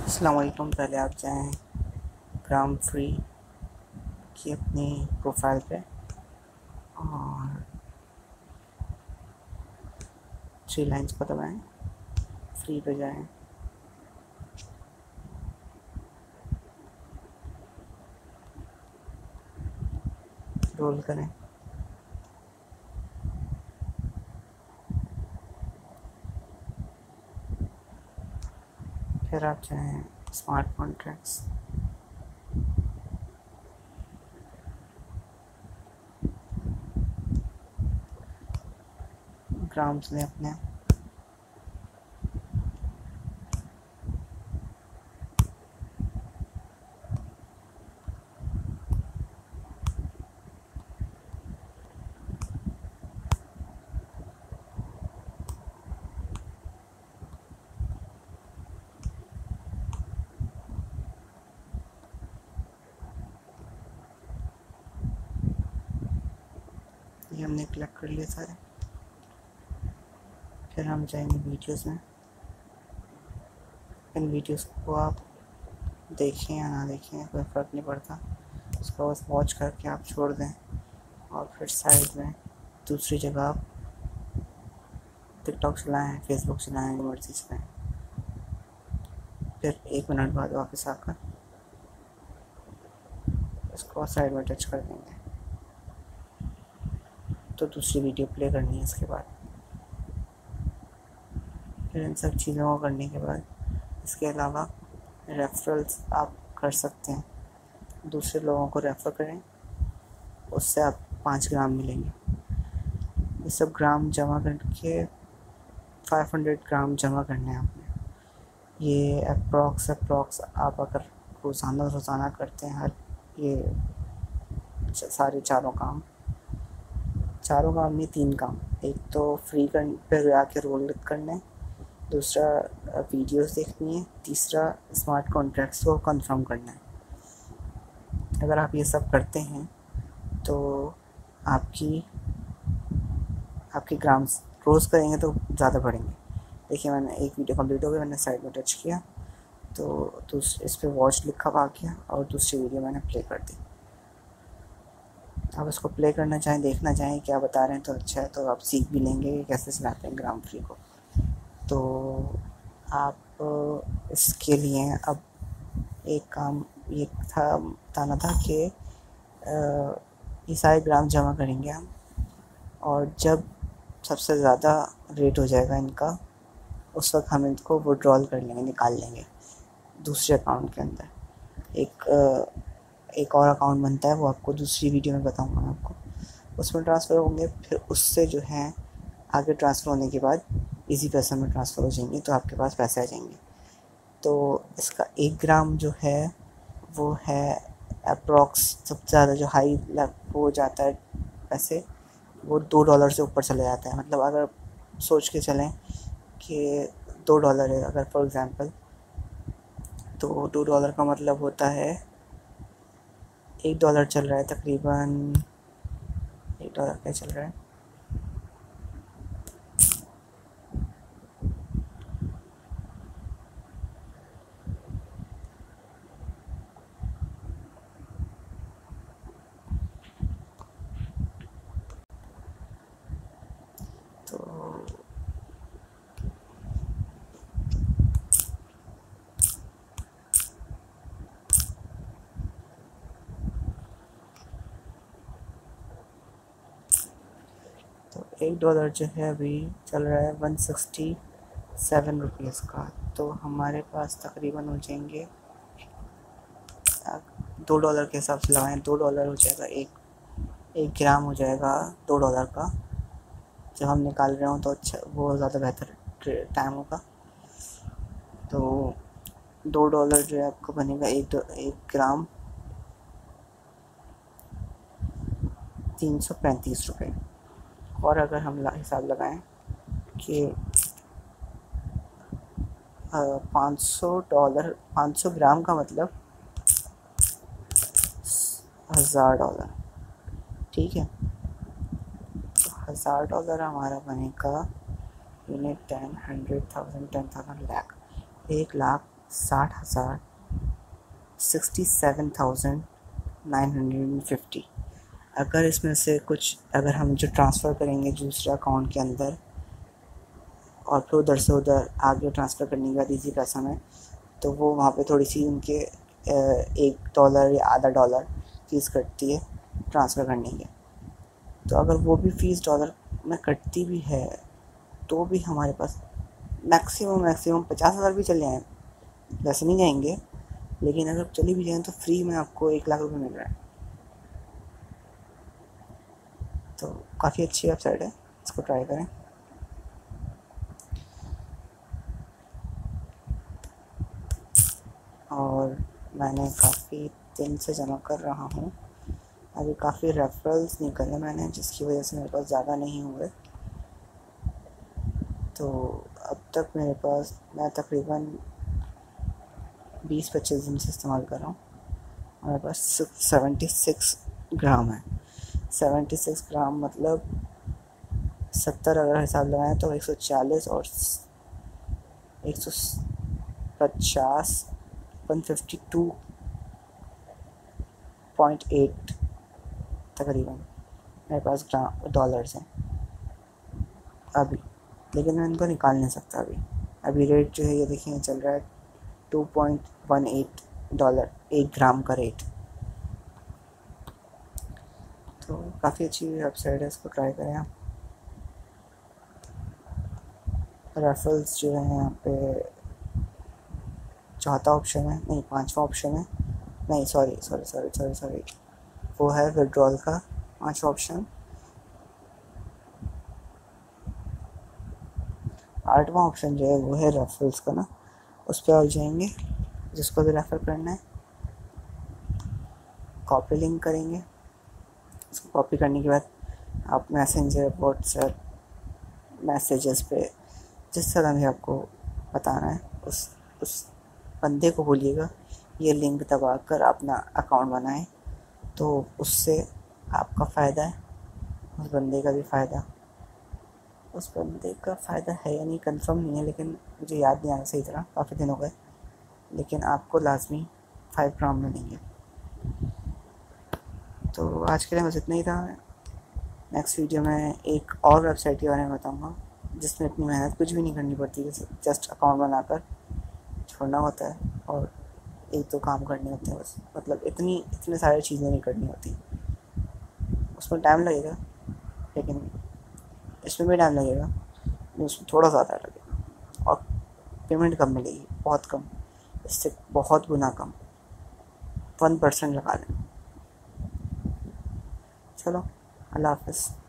अस्सलाम वालेकुम। पहले आप जाएं ग्राम फ्री की अपनी प्रोफाइल पे और 3 लाइन्स को दबाएं। फ्री पे जाएं, रोल करें। फिर आप जाएं स्मार्ट कॉन्ट्रैक्ट्स, ग्राम्स लें अपने। ये हमने कलेक्ट कर लिए सारे। फिर हम जाएंगे वीडियोस में। इन वीडियोस को आप देखें या ना देखें कोई फ़र्क नहीं पड़ता, उसको बस वॉच करके आप छोड़ दें। और फिर साइड में दूसरी जगह आप टिकटॉक चलाएं, फेसबुक चलाएं, मर्जी चलाएं। फिर 1 मिनट बाद वापस आकर इसको साइड में टच कर देंगे तो दूसरी वीडियो प्ले करनी है। इसके बाद फिर इन सब चीज़ों को करने के बाद इसके अलावा रेफरल्स आप कर सकते हैं। दूसरे लोगों को रेफ़र करें, उससे आप 5 ग्राम मिलेंगे। ये सब ग्राम जमा करके 500 ग्राम जमा करने हैं आपने। ये अप्रॉक्स आप अगर रोज़ाना करते हैं, हर ये सारे चारों काम नहीं, 3 काम। एक तो फ्री पर आके रोल करना है, दूसरा वीडियोस देखनी है, तीसरा स्मार्ट कॉन्ट्रैक्ट्स को कंफर्म करना है। अगर आप ये सब करते हैं तो आपकी ग्राम्स रोज़ करेंगे तो ज़्यादा बढ़ेंगे। देखिए, मैंने एक वीडियो कंप्लीट हो गई, मैंने साइड में टच किया तो इस पर वॉच लिखा आ गया और दूसरी वीडियो मैंने प्ले कर दी। आप इसको प्ले करना चाहें, देखना चाहें क्या बता रहे हैं तो अच्छा है, तो आप सीख भी लेंगे कि कैसे चलाते हैं ग्राम फ्री को। तो आप इसके लिए अब एक काम ये बताना था कि ये सारे ग्राम जमा करेंगे हम, और जब सबसे ज़्यादा रेट हो जाएगा इनका, उस वक्त हम इनको विड्रॉल कर लेंगे, निकाल लेंगे दूसरे अकाउंट के अंदर। एक और अकाउंट बनता है, वो आपको दूसरी वीडियो में बताऊंगा मैं आपको। उसमें ट्रांसफ़र होंगे, फिर उससे जो है आगे ट्रांसफ़र होने के बाद इजी पैसा में ट्रांसफ़र हो जाएंगे, तो आपके पास पैसे आ जाएंगे। तो इसका 1 ग्राम जो है वो है अप्रॉक्स सबसे ज़्यादा जो हाई हो जाता है पैसे, वो $2 से ऊपर चले जाता है। मतलब अगर सोच के चलें कि $2 है अगर फॉर एग्ज़ाम्पल, तो $2 का मतलब होता है $1 चल रहा है तकरीबन। $1 क्या चल रहा है? तो $1 जो है अभी चल रहा है 167 रुपीज़ का। तो हमारे पास तकरीबन हो जाएंगे, $2 के हिसाब से लगाएं, $2 हो जाएगा, एक ग्राम हो जाएगा $2 का। जब हम निकाल रहे हो तो अच्छा, वो ज़्यादा बेहतर टाइम होगा। तो $2 जो है आपको बनेगा एक ग्राम 335 रुपये। और अगर हम हिसाब लगाएं कि $500, 500 ग्राम का मतलब $1000, ठीक है। तो $1000 हमारा बनेगा यूनिट 10, 100,000, 10,000, लाख, 1,00,000 60,000 67,950। अगर इसमें से कुछ अगर हम जो ट्रांसफ़र करेंगे दूसरे अकाउंट के अंदर और फिर उधर से उधर आगे ट्रांसफ़र करने के बाद इजी पैसा में, तो वो वहाँ पे थोड़ी सी उनके $1 या आधा डॉलर फ़ीस कटती है ट्रांसफ़र करने की। तो अगर वो भी फ़ीस डॉलर में कटती भी है तो भी हमारे पास मैक्सिमम 50,000 भी चले आएँ, वैसे नहीं जाएंगे, लेकिन अगर चली भी जाएँ तो फ्री में आपको 1 लाख रुपये मिल रहा है। तो काफ़ी अच्छी वेबसाइट है, इसको ट्राई करें। और मैंने काफ़ी दिन से जमा कर रहा हूँ, अभी काफ़ी रेफरल्स निकले मैंने, जिसकी वजह से मेरे पास ज़्यादा नहीं हुए। तो अब तक मेरे पास मैं तकरीबन 20-25 दिन से इस्तेमाल कर रहा हूँ। मेरे पास 76 ग्राम है। 76 ग्राम मतलब 70 अगर हिसाब लगाएं तो 140 और 150 152.8 तकरीबन मेरे पास डॉलर्स हैं अभी, लेकिन मैं इनको निकाल नहीं सकता अभी रेट जो है ये देखिए चल रहा है $2.18 1 ग्राम का रेट। तो काफ़ी अच्छी वेबसाइट है, इसको ट्राई करें आप। रेफरल्स जो है यहाँ पे चौथा ऑप्शन है, नहीं 5वां ऑप्शन है, नहीं सॉरी वो है विड्रॉल का 5वां ऑप्शन। 8वां ऑप्शन जो है वो है रेफरल्स का ना, उस पर आप जाएंगे, जिसको भी रेफ़र करना है कॉपी लिंक करेंगे। उसको कॉपी करने के बाद आप मैसेंजर व्हाट्सएप मैसेजेस पे जिस तरह भी आपको बताना है उस बंदे को बोलिएगा ये लिंक दबाकर अपना अकाउंट बनाएं, तो उससे आपका फ़ायदा है, उस बंदे का भी फ़ायदा। उस बंदे का फ़ायदा है या नहीं कंफर्म नहीं है, लेकिन मुझे याद नहीं आ रहा सही तरह, काफ़ी दिन हो गए, लेकिन आपको लाजमी 5 ग्राम मिलेंगे। तो आज के लिए बस इतना ही था। नेक्स्ट वीडियो में एक और वेबसाइट के बारे में बताऊँगा जिसमें इतनी मेहनत कुछ भी नहीं करनी पड़ती, जस्ट अकाउंट बनाकर छोड़ना होता है और 1-2 काम करने होते हैं बस, मतलब इतने सारी चीज़ें नहीं करनी होती। उसमें टाइम लगेगा, लेकिन इसमें भी टाइम लगेगा, लेकिन उसमें थोड़ा ज़्यादा लगेगा और पेमेंट कम मिलेगी, बहुत कम, इससे बहुत गुना कम, 1% लगा लें। चलो, अल्लाह हाफ़िज़।